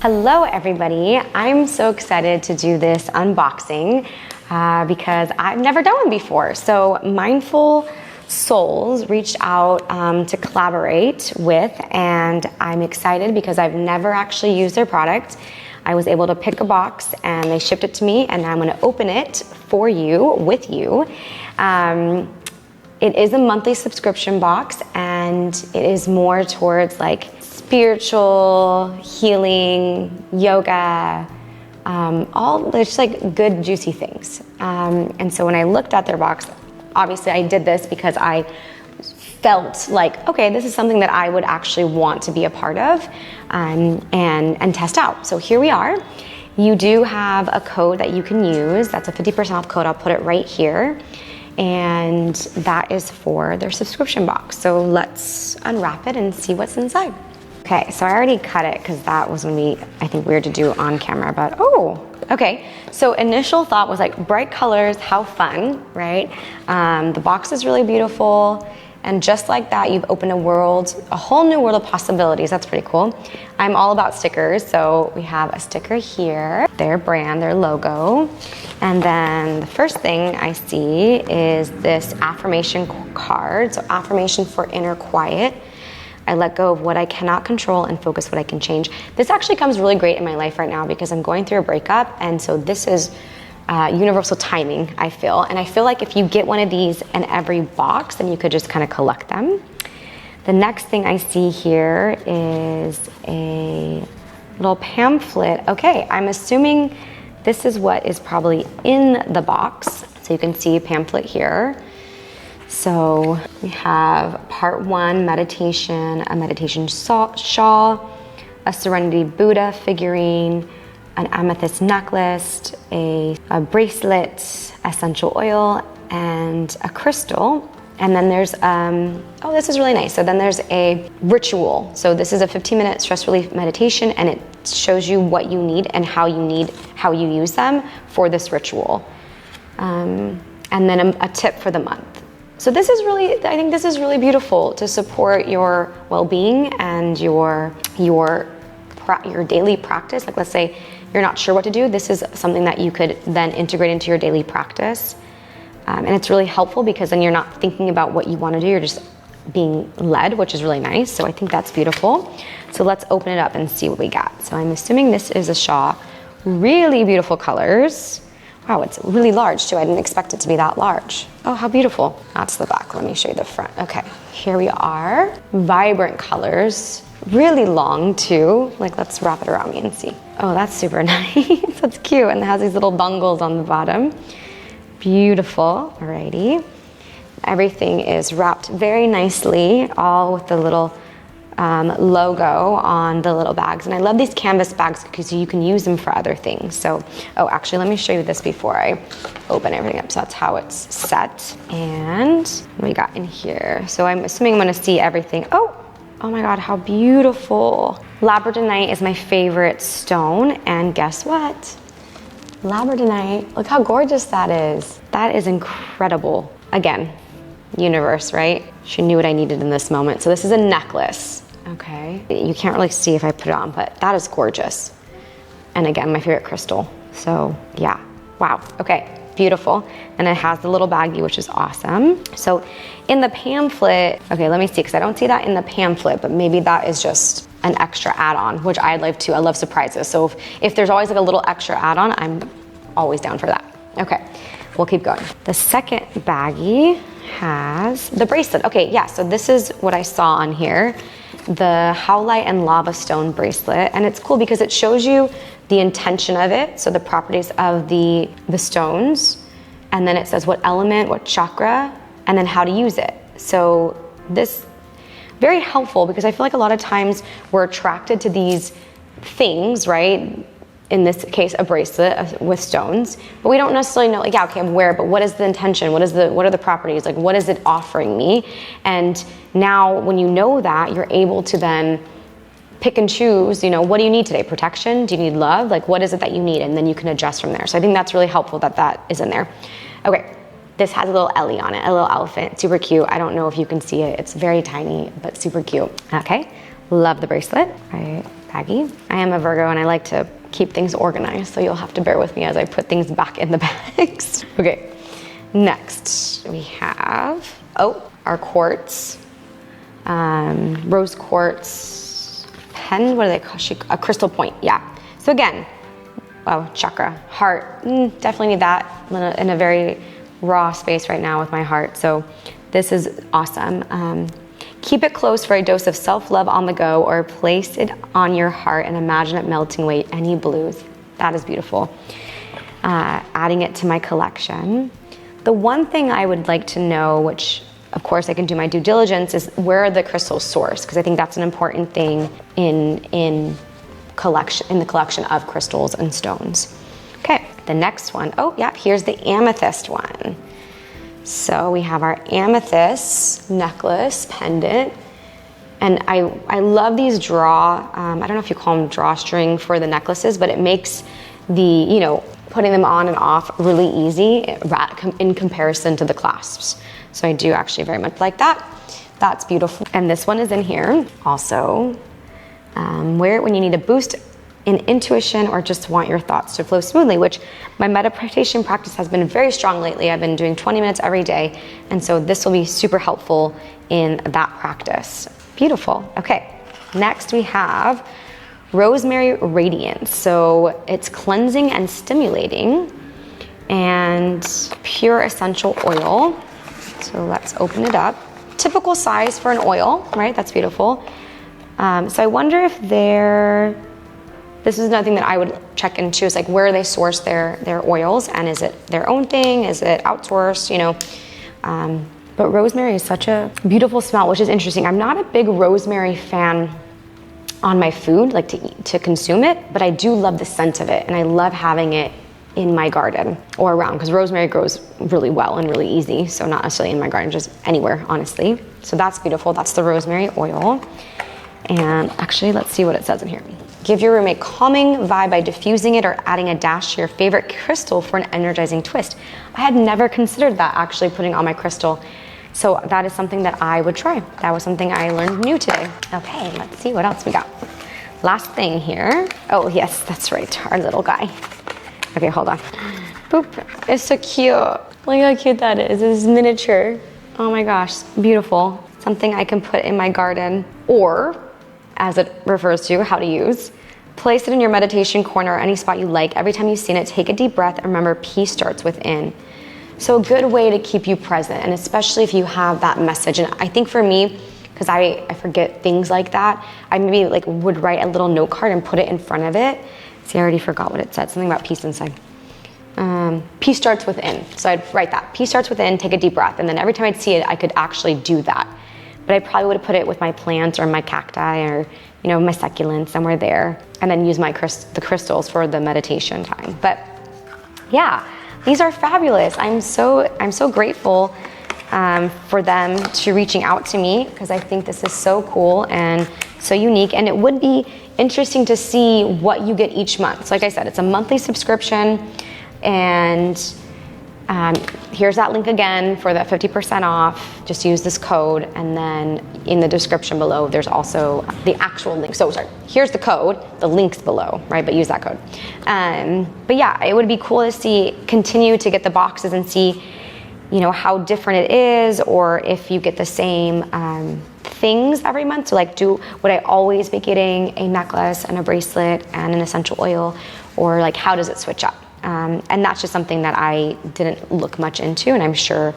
Hello everybody, I'm so excited to do this unboxing because I've never done one before. So Mindful Souls reached out to collaborate with, and I'm excited because I've never actually used their product. I was able to pick a box and they shipped it to me, and I'm gonna open it for you, with you. It is a monthly subscription box, and it is more towards like spiritual, healing, yoga, all just like good juicy things. And so when I looked at their box, obviously I did this because I felt like, okay, this is something that I would actually want to be a part of and test out. So here we are. You do have a code that you can use. That's a 50% off code. I'll put it right here. And that is for their subscription box. So let's unwrap it and see what's inside. Okay, so I already cut it because that was gonna be, I think, weird to do on camera, but oh, okay. So initial thought was like bright colors, how fun, right? The box is really beautiful. And just like that, you've opened a whole new world of possibilities. That's pretty cool. I'm all about stickers. So we have a sticker here, their brand, their logo. And then the first thing I see is this affirmation card. So affirmation for inner quiet. I let go of what I cannot control and focus what I can change. This actually comes really great in my life right now because I'm going through a breakup, and so this is universal timing, I feel. And I feel like if you get one of these in every box, then you could just kind of collect them. The next thing I see here is a little pamphlet. Okay, I'm assuming this is what is probably in the box. So you can see a pamphlet here. So we have part 1, meditation, a meditation shawl, a serenity Buddha figurine, an amethyst necklace, a bracelet, essential oil, and a crystal. And then there's, oh, this is really nice. So then there's a ritual. So this is a 15-minute stress relief meditation, and it shows you what you need and how you use them for this ritual. And then a tip for the month. So this is really, I think this is really beautiful to support your well-being and your daily practice. Like, let's say you're not sure what to do. This is something that you could then integrate into your daily practice. And it's really helpful because then you're not thinking about what you want to do. You're just being led, which is really nice. So I think that's beautiful. So let's open it up and see what we got. So I'm assuming this is a shawl. Really beautiful colors. Wow, it's really large too. I didn't expect it to be that large. Oh, how beautiful. That's the back. Let me show you the front. Okay, here we are. Vibrant colors. Really long too. Like, let's wrap it around me and see. Oh, that's super nice. That's cute. And it has these little bungles on the bottom. Beautiful. Alrighty. Everything is wrapped very nicely, all with the little logo on the little bags. And I love these canvas bags because you can use them for other things. So, oh, actually, let me show you this before I open everything up. So that's how it's set. And what we got in here. So I'm assuming I'm gonna see everything. Oh my God, how beautiful. Labradorite is my favorite stone. And guess what? Labradorite, look how gorgeous that is. That is incredible. Again, universe, right? She knew what I needed in this moment. So this is a necklace. Okay, you can't really see if I put it on, but that is gorgeous. And again, my favorite crystal. So yeah, wow, okay, beautiful. And it has the little baggie, which is awesome. So in the pamphlet, okay, let me see, because I don't see that in the pamphlet, but maybe that is just an extra add-on, which I'd like to. I love surprises. So if there's always like a little extra add-on, I'm always down for that. Okay, we'll keep going. The second baggie has the bracelet. Okay, yeah, so this is what I saw on here. The Howlite and Lava Stone bracelet, and it's cool because it shows you the intention of it, so the properties of the stones, and then it says what element, what chakra, and then how to use it. So this, very helpful because I feel like a lot of times we're attracted to these things, right? In this case, a bracelet with stones, but we don't necessarily know, like, yeah, okay, I'm aware, but what is the intention? What are the properties? Like, what is it offering me? And now when you know that, you're able to then pick and choose, what do you need today? Protection? Do you need love? Like, what is it that you need? And then you can adjust from there. So I think that's really helpful that is in there. Okay, this has a little Ellie on it, a little elephant, super cute. I don't know if you can see it. It's very tiny, but super cute. Okay, love the bracelet. All right. baggie. I am a Virgo and I like to keep things organized, so you'll have to bear with me as I put things back in the bags. Okay, next we have, our quartz, rose quartz pen, what do they call it? A crystal point, yeah. So again, chakra, heart, definitely need that in a very raw space right now with my heart. So this is awesome. Keep it close for a dose of self-love on the go, or place it on your heart and imagine it melting away any blues. That is beautiful. Adding it to my collection. The one thing I would like to know, which of course I can do my due diligence, is where are the crystals sourced? Because I think that's an important thing in the collection of crystals and stones. Okay, the next one, here's the amethyst one. So we have our amethyst necklace pendant, and I love these I don't know if you call them drawstring for the necklaces, but it makes putting them on and off really easy in comparison to the clasps. So I do actually very much like that. That's beautiful. And this one is in here also. Wear it when you need a boost in intuition or just want your thoughts to flow smoothly, which my meditation practice has been very strong lately. I've been doing 20 minutes every day, and so this will be super helpful in that practice. Beautiful. Okay, next we have Rosemary Radiance. So it's cleansing and stimulating, and pure essential oil. So let's open it up. Typical size for an oil, right? That's beautiful. So I wonder if this is another thing that I would check into, is like where they source their oils, and is it their own thing? Is it outsourced? But rosemary is such a beautiful smell, which is interesting. I'm not a big rosemary fan on my food, like to consume it, but I do love the scent of it, and I love having it in my garden or around, because rosemary grows really well and really easy. So not necessarily in my garden, just anywhere, honestly. So that's beautiful. That's the rosemary oil. And actually, let's see what it says in here. Give your room a calming vibe by diffusing it or adding a dash to your favorite crystal for an energizing twist. I had never considered that, actually putting on my crystal. So that is something that I would try. That was something I learned new today. Okay, let's see what else we got. Last thing here. Oh yes, that's right, our little guy. Okay, hold on. Boop, it's so cute. Look how cute that is. It's miniature. Oh my gosh, beautiful. Something I can put in my garden, or as it refers to how to use, place it in your meditation corner or any spot you like. Every time you've seen it, take a deep breath and remember peace starts within. So a good way to keep you present, and especially if you have that message. And I think for me, because I forget things like that, I maybe would write a little note card and put it in front of it. See, I already forgot what it said, something about peace inside. Peace starts within. So I'd write that, peace starts within, take a deep breath. And then every time I'd see it, I could actually do that. But I probably would have put it with my plants or my cacti or my succulents, somewhere there, and then use the crystals for the meditation time. But yeah, these are fabulous. I'm so grateful for them to reaching out to me, because I think this is so cool and so unique. And it would be interesting to see what you get each month. So like I said, it's a monthly subscription, and here's that link again for that 50% off. Just use this code, and then in the description below, there's also the actual link. So sorry, here's the code, the link's below, right? But use that code. But yeah, it would be cool to continue to get the boxes and see, how different it is, or if you get the same things every month. So would I always be getting a necklace and a bracelet and an essential oil, or how does it switch up? And that's just something that I didn't look much into, and I'm sure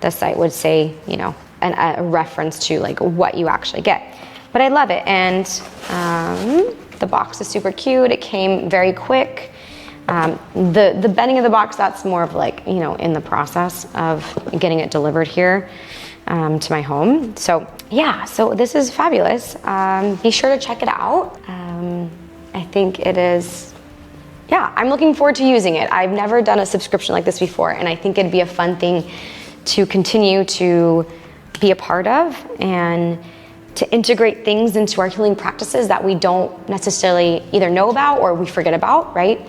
the site would say, a reference to what you actually get. But I love it, and the box is super cute. It came very quick. The bending of the box, that's more of in the process of getting it delivered here to my home. So yeah, so this is fabulous. Be sure to check it out. I think it is. Yeah, I'm looking forward to using it. I've never done a subscription like this before, and I think it'd be a fun thing to continue to be a part of, and to integrate things into our healing practices that we don't necessarily either know about or we forget about, right?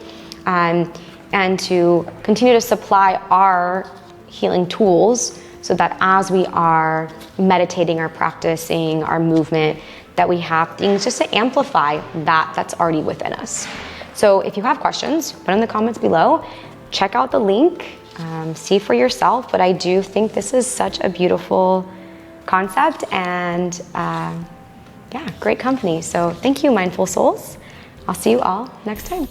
And to continue to supply our healing tools, so that as we are meditating or practicing our movement, that we have things just to amplify that's already within us. So if you have questions, put in the comments below, check out the link, see for yourself. But I do think this is such a beautiful concept and yeah, great company. So thank you, mindful souls. I'll see you all next time.